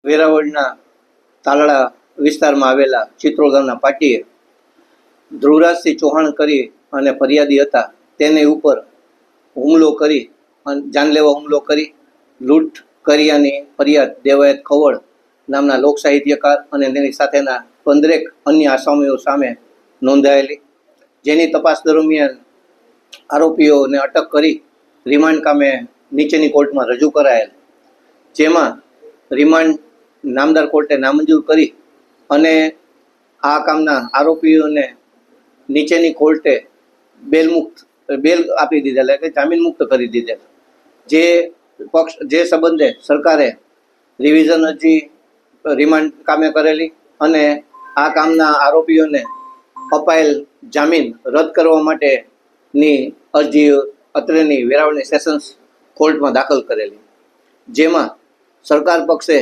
વેરાવળના તાલાળા વિસ્તારમાં આવેલા ચિત્રોલ ગામના પાટીએ ધ્રુવરાજસિંહ ચૌહાણ કરી અને ફરિયાદી હતા તેની ઉપર હુમલો કરી અને જાનલેવા હુમલો કરી લૂંટ કર્યાની ફરિયાદ દેવાયત ખવડ નામના લોક સાહિત્યકાર અને તેની સાથેના 15 અન્ય આસામીઓ સામે નોંધાયેલી, જેની તપાસ દરમિયાન આરોપીઓને અટક કરી રિમાન્ડ કામે નીચેની કોર્ટમાં રજૂ કરાયેલ, જેમાં રિમાન્ડ નામદાર કોર્ટે નામંજૂર કરી અને આ કામના આરોપીઓને નીચેની કોર્ટે બેલ આપી દીધેલ, એટલે કે જામીન મુક્ત કરી દીધેલ. જે સંબંધે સરકારે રિવિઝન અરજી રિમાન્ડ કામે કરેલી અને આ કામના આરોપીઓને અપાયેલ જામીન રદ કરવા માટેની અરજી અત્રેની વેરાવળની સેશન્સ કોર્ટમાં દાખલ કરેલી, જેમાં સરકાર પક્ષે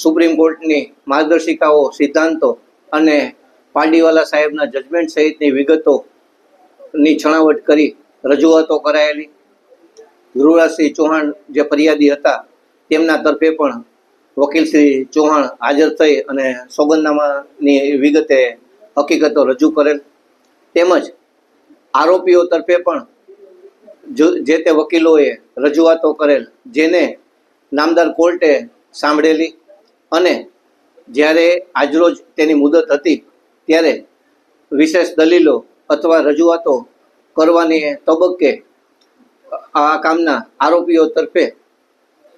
સુપ્રીમ કોર્ટની માર્ગદર્શિકાઓ, સિદ્ધાંતો અને પારડીવાલા સાહેબના જજમેન્ટ સહિતની વિગતોની છણાવટ કરી રજૂઆતો કરાયેલી. ધ્રુવરાજસિંહ ચૌહાણ જે ફરિયાદી હતા તેમના તરફે પણ વકીલ શ્રી ચૌહાણ હાજર થઈ અને સોગંદનામાની વિગતે હકીકતો રજૂ કરેલ, તેમજ આરોપીઓ તરફે પણ જે તે વકીલોએ રજૂઆતો કરેલ, જેને નામદાર કોર્ટે સાંભળેલી અને જ્યારે આજરોજ તેની મુદત હતી ત્યારે વિશેષ દલીલો અથવા રજૂઆતો કરવાની તબક્કે આ કામના આરોપીઓ તરફે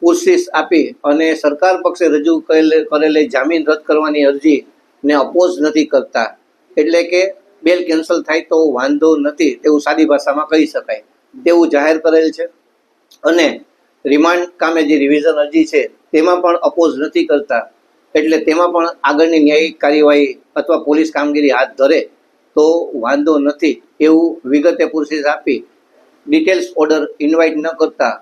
પૂછપરછ આપી અને સરકાર પક્ષે રજૂ કરેલી જામીન રદ કરવાની અરજીને અપોઝ નથી કરતા, એટલે કે બેલ કેન્સલ થાય તો વાંધો નથી તેવું સાદી ભાષામાં કહી શકાય તેવું જાહેર કરેલ છે. અને રિમાન્ડ કામે જે રિવિઝન અરજી છે તેમાં પણ અપોઝ નથી કરતા, એટલે તેમાં પણ આગળની ન્યાયિક કાર્યવાહી અથવા પોલીસ કામગીરી હાથ ધરે તો વાંધો નથી એવું વિગતે પૂછપરછ આપી ડિટેલ્સ ઓર્ડર ઇન્વાઇટ ન કરતા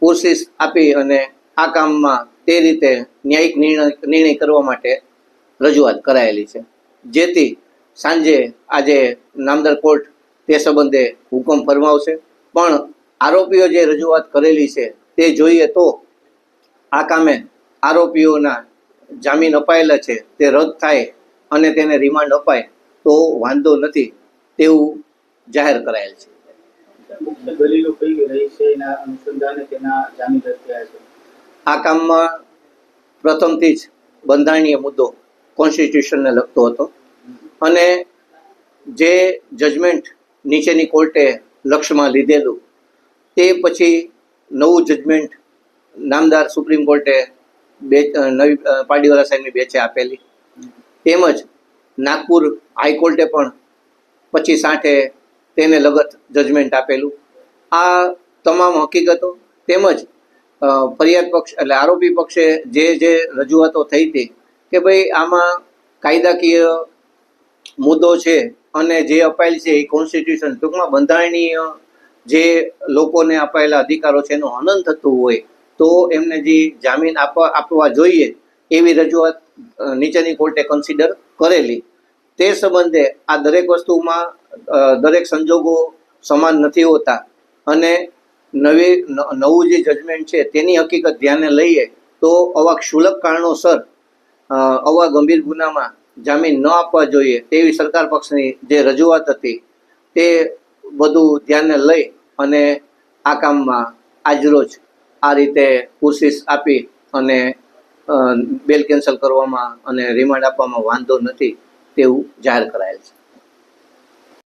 પૂછપરછ આપી અને આ કામમાં તે રીતે ન્યાયિક નિર્ણય કરવા માટે રજૂઆત કરાયેલી છે, જેથી સાંજે આજે નામદાર કોર્ટ તે સંબંધે હુકમ ફરમાવશે. પણ આરોપીઓ જે રજૂઆત કરેલી છે તે જોઈએ તો આ કામે આરોપીઓના જામીન અપાયેલા છે તે રદ થાય અને તેને રિમાન્ડ અપાય તો વાંધો નથી તેવું જાહેર કરાયેલ છે. આ કામમાં પ્રથમથી જ બંધારણીય મુદ્દો કોન્સ્ટિટ્યુશનને લગતો હતો અને જે જજમેન્ટ નીચેની કોર્ટે લક્ષ્યમાં લીધેલું તે પછી નવું જજમેન્ટ નામદાર સુપ્રીમ કોર્ટે નવી પારડીવાલા સાહેબની બેચે આપેલી, તેમજ નાગપુર હાઈકોર્ટે પણ 25/8 તેને લગત જજમેન્ટ આપેલું. આ તમામ હકીકતો તેમજ ફરિયાદ પક્ષ એટલે આરોપી પક્ષે જે રજૂઆતો થઈ હતી કે ભાઈ આમાં કાયદાકીય મુદ્દો છે અને જે અપાયેલ છે એ કોન્સ્ટિટ્યુશન ટૂંકમાં બંધારણીય જે લોકોને અપાયેલા અધિકારો છે એનું હનન થતું હોય તો એમને જે જામીન આપવા જોઈએ એવી રજૂઆત નીચેની કોર્ટે કન્સિડર કરેલી. તે સંબંધે આ દરેક વસ્તુમાં દરેક સંજોગો સમાન નથી હોતા અને નવું જે જજમેન્ટ છે તેની હકીકત ધ્યાને લઈએ તો આવા ક્ષુલ્લક કારણોસર આવા ગંભીર ગુનામાં જામીન ન આપવા જોઈએ તેવી સરકાર પક્ષની જે રજૂઆત હતી તે બધું ધ્યાને લઈ અને આ કામમાં આજરોજ આ રીતે પૂછપરછ આપી અને બેલ કેન્સલ કરવામાં અને રિમાન્ડ આપવામાં વાંધો નથી તેવું જાહેર કરાયેલ છે.